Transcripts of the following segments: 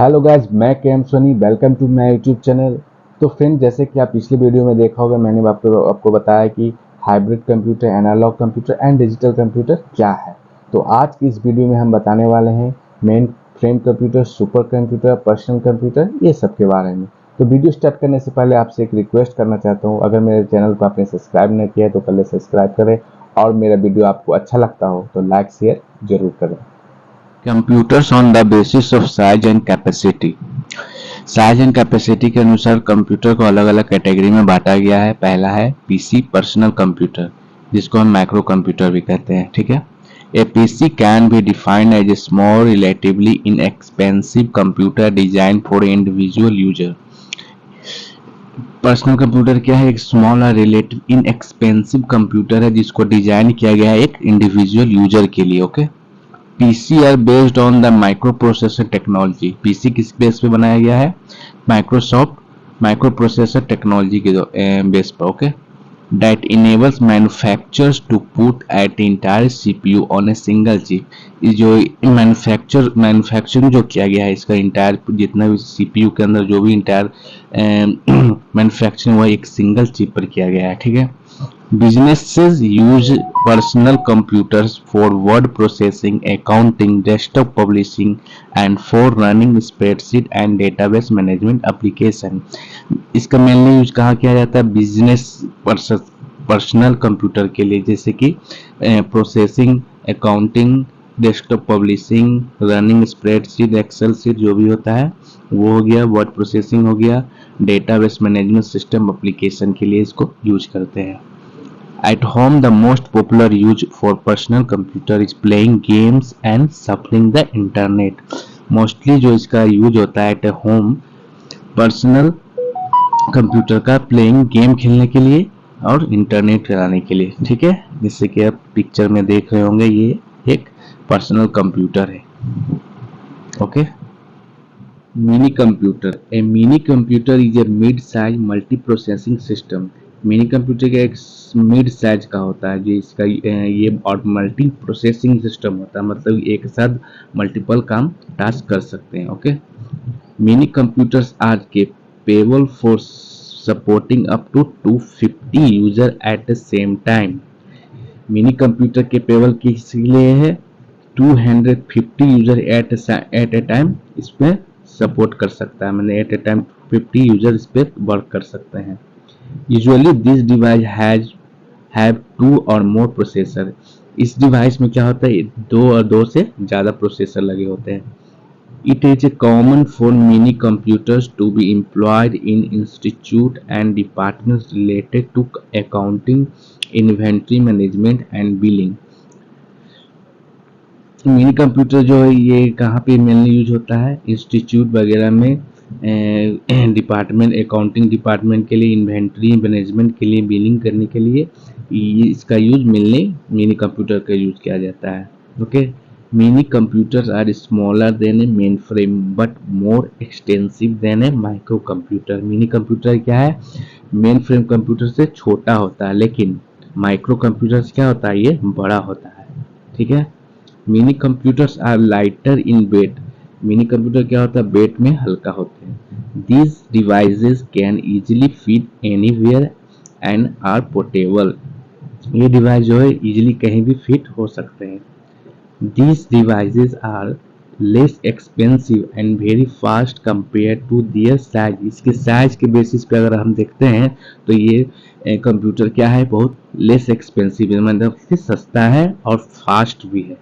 Hello guys, मैं KM Soni. Welcome to my YouTube channel. तो friend, जैसे कि आप पिछले वीडियो में देखा होगा, मैंने आपको बताया कि hybrid computer, analogue computer and digital computer क्या है। तो आज की इस वीडियो में हम बताने वाले हैं main frame computer, super computer, personal computer, ये सब के बारे में। तो वीडियो स्टार्ट करने से पहले आपसे एक रिक्वेस्ट करना चाहता हूँ, अगर मेरे चैनल को आपने सब्सक्राइब नहीं किया है तो पहले सब्सक्राइब करें, और मेरा वीडियो आपको अच्छा लगता हो तो लाइक शेयर जरूर करें। Computers on the basis of size and capacity. Size and capacity के अनुसार कंप्यूटर को अलग अलग कैटेगरी में बांटा गया है। पहला है पीसी, पर्सनल कंप्यूटर, जिसको हम माइक्रो कंप्यूटर भी कहते हैं। ठीक है। A PC can be defined as a small relatively inexpensive computer design for individual user. Personal computer क्या है? एक स्मॉल और रिलेटिव इनएक्सपेंसिव कंप्यूटर है जिसको डिजाइन किया गया है एक इंडिविजुअल यूजर के लिए। Okay. PC are based on the microprocessor technology. PC किस बेस पे बनाया गया है? माइक्रोसॉफ्ट माइक्रो प्रोसेसर टेक्नोलॉजी के बेस पर। Okay. That enables manufacturers to put at entire CPU on a single chip. जो मैन्युफैक्चरिंग जो किया गया है इसका इंटायर जितना भी सीपीयू के अंदर जो भी इंटायर मैन्युफैक्चरिंग हुआ एक सिंगल चिप पर किया गया है। ठीक है। Businesses use personal computers for word processing, accounting, desktop publishing, and for running spreadsheet and database management application. इसका मेनली यूज कहाँ किया जाता है? बिजनेस पर्सनल कंप्यूटर के लिए, जैसे कि processing, accounting, desktop publishing, running spreadsheet, Excel sheet जो भी होता है वो हो गया, वर्ड प्रोसेसिंग हो गया, डेटाबेस मैनेजमेंट सिस्टम एप्लीकेशन के लिए इसको यूज करते हैं। At home, the most popular use for personal computer is playing games and surfing the internet. Mostly जो इसका यूज होता है एट होम पर्सनल कंप्यूटर का प्लेइंग गेम खेलने के लिए और इंटरनेट चलाने के लिए। ठीक है। जैसे कि आप पिक्चर में देख रहे होंगे ये एक पर्सनल कंप्यूटर है। Okay. Mini computer. A mini computer is a mid size multi processing system. Mini computer का एक मिड साइज का होता है जो इसका ये और मल्टी प्रोसेसिंग सिस्टम होता है, मतलब एक साथ मल्टीपल काम टास्क कर सकते हैं। Okay. Mini computers are capable for supporting up to 250 user at the same time. Mini computer capable किस लिए है? 250 यूजर एट ए टाइम इसमें सपोर्ट कर सकता है, मैंने एट ए टाइम 50 यूजर इस पे वर्क कर सकते हैं। यूजुअली दिस डिवाइस हैव 2 और मोर प्रोसेसर। इस डिवाइस में क्या होता है? 2 और 2 से ज़्यादा प्रोसेसर लगे होते हैं। It is a common for mini computers to be employed in institute and departments related to accounting, inventory management and billing. Mini computer जो है ये कहाँ पे मेनली यूज होता है? इंस्टीट्यूट वगैरह में, डिपार्टमेंट, अकाउंटिंग डिपार्टमेंट के लिए, इन्वेंट्री मैनेजमेंट के लिए, बिलिंग करने के लिए ये इसका यूज मेनली मिनी कंप्यूटर का यूज किया जाता है। Okay. Mini computers are smaller than a mainframe but more extensive than a microcomputer. Mini computer क्या है? मेन फ्रेम कंप्यूटर से छोटा होता है, लेकिन माइक्रो कंप्यूटर क्या होता है? ये बड़ा होता है। ठीक है। Mini computers are lighter in weight. Mini computer क्या होता है? वेट में हल्का होते हैं। These devices can easily fit anywhere and are portable. ये डिवाइस जो है इजीली कहीं भी फिट हो सकते हैं। These devices are less expensive and very fast compare to their size. इसके साइज के बेसिस पे अगर हम देखते हैं तो ये कंप्यूटर क्या है? बहुत लेस एक्सपेंसिव है, मतलब कि सस्ता है और फास्ट भी है।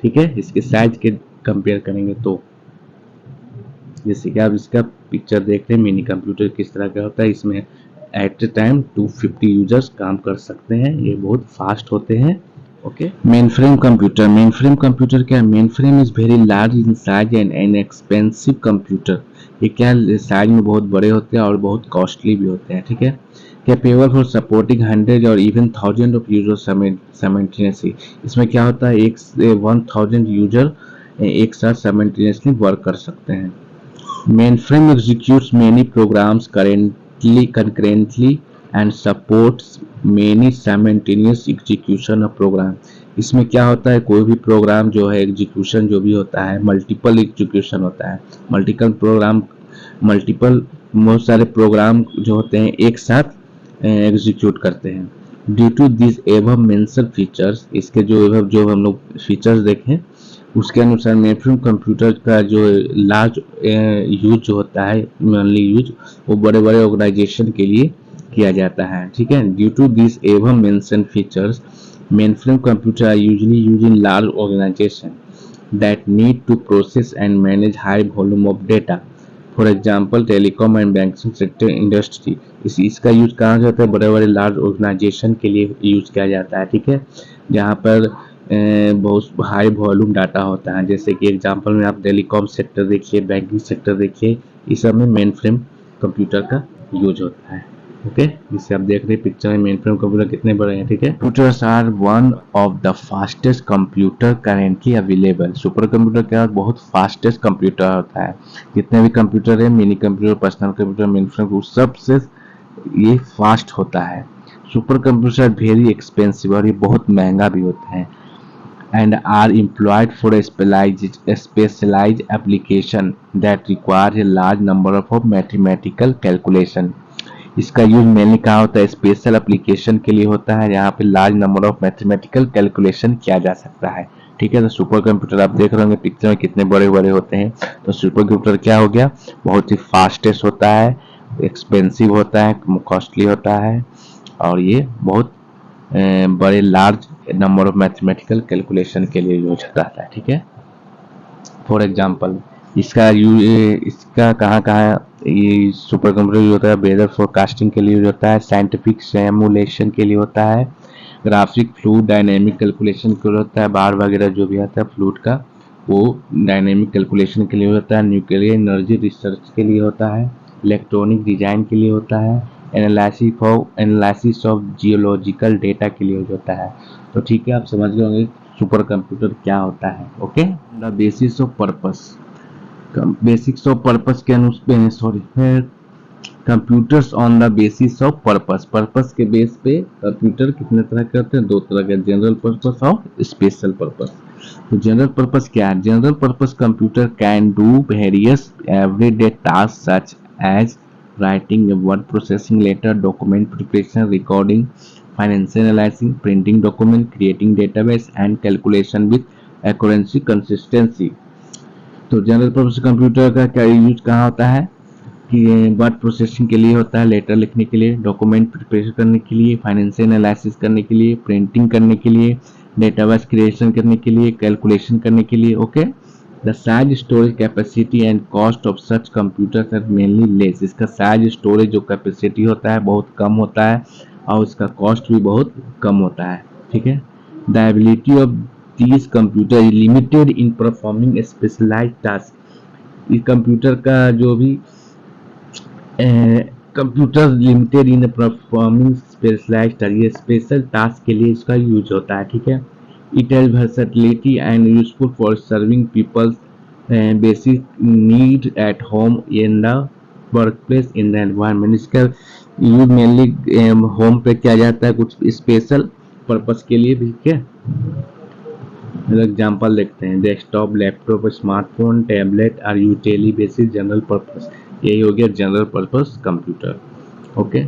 ठीक है। इसके साइज के कंपेयर करेंगे तो जैसे कि आप इसका पिक्चर देख रहे हैं, मिनी कंप्यूटर किस तरह का होता है। इसमें एट ए टाइम 250 यूजर्स काम कर सकते हैं, ये बहुत फास्ट होते हैं। Okay. Main frame computer. Main frame computer क्या है? Main frame is very large in size and an expensive computer. ये क्या साइज में बहुत बड़े होते हैं और बहुत कॉस्टली भी होते हैं। ठीक है। कैपेबल फॉर सपोर्टिंग 100 और इवन 1000 ऑफ यूजर साइमल्टेनियसली। इसमें क्या होता है? 1000 यूजर एक साथ साइमल्टेनियसली वर्क कर सकते हैं। Mainframe executes many programs concurrently and supports many simultaneous execution of program। इसमें क्या होता है, कोई भी प्रोग्राम जो है एग्जीक्यूशन जो भी होता है, मल्टीपल एग्जीक्यूशन होता है, मल्टीपल बहुत सारे प्रोग्राम जो होते हैं एक साथ एग्जीक्यूट करते हैं। Due to this above mention features, इसके जो हम लोग फीचर्स देखें उसके अनुसार मेनफ्रेम कंप्यूटर का जो लार्ज यूज जो होता है, मेनली यूज वो बड़े बड़े ऑर्गेनाइजेशन के लिए किया जाता है। ठीक है, due to this above mention features mainframe computers are usually used in large organizations that need to process and manage high volume of data. For example telecom and banking sector industry, इसका use कहाँ जाता है, बड़े बड़े large organisation के लिए use किया जाता है। ठीक है, जहाँ पर बहुत हाई वॉल्यूम डाटा होता है, जैसे कि एग्जांपल में आप टेलीकॉम सेक्टर देखिए, बैंकिंग सेक्टर देखिए, इस सब में मेन फ्रेम कंप्यूटर का यूज होता है। ओके, जिससे आप देख रहे हैं पिक्चर में मेन फ्रेम कंप्यूटर कितने बड़े हैं। ठीक है, computers are one of the fastest computer currently available. Supercomputer क्या बहुत फास्टेस्ट कंप्यूटर होता है, जितने भी कंप्यूटर है, mini computer, personal computer, main frame, सबसे ये फास्ट होता है। सुपर कंप्यूटर वेरी एक्सपेंसिव और ये बहुत महंगा भी होता है, and are employed for a specialized application that requires a large number of mathematical calculation. इसका यूज मेनली कहाँ होता है, स्पेशल एप्लीकेशन के लिए होता है, यहाँ पे large number of mathematical calculation किया जा सकता है। ठीक है, तो सुपर कंप्यूटर आप देख रहे होंगे पिक्चर में कितने बड़े बड़े होते हैं। तो सुपर कंप्यूटर क्या हो गया, बहुत ही फास्टेस्ट होता है, एक्सपेंसिव होता है, कॉस्टली होता है, और ये बहुत बड़े large number of mathematical calculation के लिए यूज होता है। ठीक है, फॉर एग्जांपल इसका कहाँ कहाँ ये सुपर कंप्यूटर यूज होता है, वेदर फोरकास्टिंग के लिए यूज होता है, साइंटिफिक सिमुलेशन के लिए होता है, ग्राफिक फ्लूइड डायनेमिक कैलकुलेशन के लिए होता है, बार वगैरह जो भी आता है फ्लूइड का वो डायनेमिक कैलकुलेशन के लिए होता है, न्यूक्लियर एनर्जी रिसर्च के लिए होता है, इलेक्ट्रॉनिक डिजाइन के लिए होता है, एनालिसिस ऑफ जियोलॉजिकल डेटा के लिए होता है। तो ठीक है, आप समझ गए होंगे सुपर कंप्यूटर क्या होता है। Okay, the basis of purpose, basics of purpose के अनुसार computers on the basis of purpose, purpose के बेस पे कंप्यूटर कितने तरह के होते हैं, दो तरह के, जनरल पर्पस और स्पेशल पर्पस। तो जनरल पर्पस क्या है, general purpose computer can do various everyday task such as writing a word processing letter, document preparation, recording, financial analyzing, printing document, creating database and calculation with accuracy, consistency. तो general purpose computer का क्या use कहाँ होता है कि word processing के लिए होता है, लेटर लिखने के लिए, डॉक्यूमेंट प्रिपेयर करने के लिए, फाइनेंशियल एनालिसिस करने के लिए, प्रिंटिंग करने के लिए, डेटाबेस क्रिएशन करने के लिए, कैलकुलेशन करने के लिए। Okay, the size storage capacity and cost of such computers are mainly less, इसका साइज स्टोरेज जो कैपेसिटी होता है बहुत कम होता है और इसका कॉस्ट भी बहुत कम होता है। ठीक है, the ability of these computer is limited in performing specialised task, इस कंप्यूटर का जो भी computer limited in performing specialised task, ये स्पेशल टास्क के लिए इसका यूज होता है। ठीक है, it has versatility and useful for serving people's basic need at home, in the workplace, in the environment। इसका यूज मेनली होम पे किया जाता है, कुछ स्पेशल पर्पस के लिए भी। क्या एग्जांपल देखते हैं, desktop, laptop, smartphone, tablet are used daily basis general purpose, यही हो गया general purpose computer. Okay,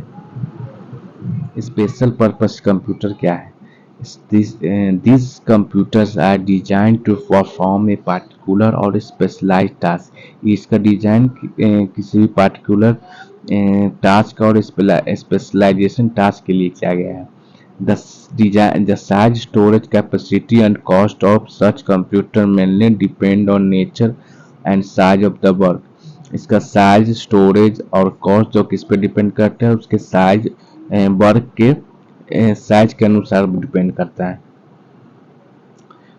special purpose computer क्या है, these computers are designed to perform a particular or specialized task, इसका डिजाइन किसी भी पार्टिकुलर टास्क और specialisation task के लिए किया गया है। The size, storage capacity and cost of such computer mainly depend on nature and size of the work, इसका साइज, स्टोरेज और कॉस्ट जो किस पे डिपेंड करता है, उसके साइज, वर्क के साइज के अनुसार डिपेंड करता है।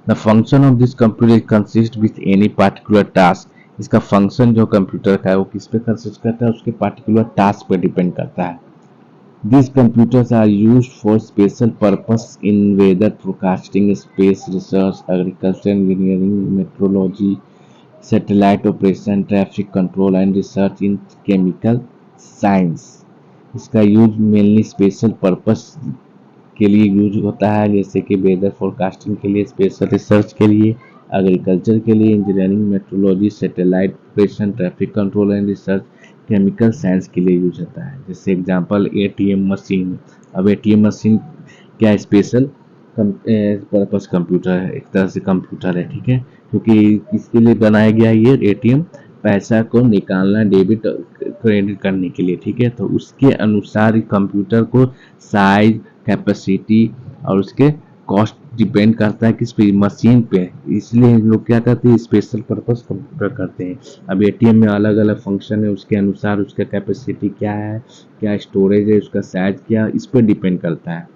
The function of this computer consist with any particular task, इसका फंक्शन जो कंप्यूटर का है वो किस पे कंसिस्ट करता है, उसके पार्टिकुलर टास्क पे डिपेंड करता है। These computers are used for special purpose in weather forecasting, space research, agriculture, engineering, meteorology, satellite operation, traffic control and research in chemical science। इसका यूज मेनली स्पेशल पर्पस के लिए use होता है, जैसे कि वेदर फोरकास्टिंग के लिए, special research के लिए, एग्रीकल्चर के लिए, engineering, metrology, satellite operation, traffic control and research, chemical science के लिए यूज होता है। जैसे एग्जांपल एटीएम मशीन। अब एटीएम मशीन क्या स्पेशल पर्पस कंप्यूटर है, एक तरह से कंप्यूटर है, ठीक है, क्योंकि किसके लिए बनाया गया ये एटीएम, पैसा को निकालना, डेबिट क्रेडिट करने के लिए, ठीक है। तो उसके अनुसार कंप्यूटर को साइज, कैपेसिटी और उसके कॉस्ट डिपेंड करता है किस पे, मशीन पे। इसलिए हम लोग क्या करते हैं, स्पेशल पर्पस कंप्यूटर करते हैं। अब एटीएम में अलग अलग फंक्शन है, उसके अनुसार उसका कैपेसिटी क्या है, क्या स्टोरेज है, उसका साइज क्या, इस पर डिपेंड करता है।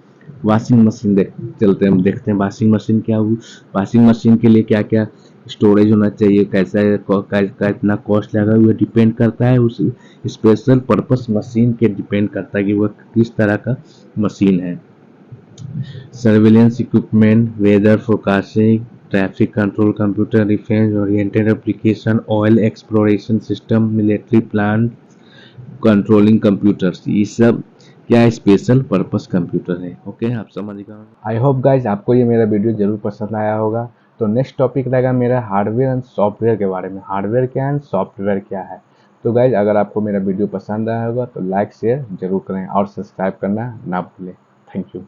वॉशिंग मशीन चलते हैं, हम देखते हैं वॉशिंग मशीन क्या हुई। वॉशिंग मशीन के लिए क्या क्या स्टोरेज होना चाहिए, कैसा का इतना कॉस्ट लगा, वो डिपेंड करता है उस स्पेशल पर्पस मशीन के डिपेंड करता है कि वह किस तरह का मशीन है। Surveillance equipment, weather forecasting, traffic control computer, defence oriented application, oil exploration system, military plan controlling computers, ये सब क्या स्पेशल पर्पस कंप्यूटर है। ओके, आप समझ गए। आई होप गाइज आपको ये मेरा वीडियो जरूर पसंद आया होगा। तो नेक्स्ट टॉपिक रहेगा मेरा हार्डवेयर एंड सॉफ्टवेयर के बारे में, हार्डवेयर क्या है, सॉफ्टवेयर क्या है। तो गाइज अगर आपको मेरा वीडियो पसंद आया होगा तो लाइक शेयर जरूर करें और सब्सक्राइब करना ना भूलें। Thank you.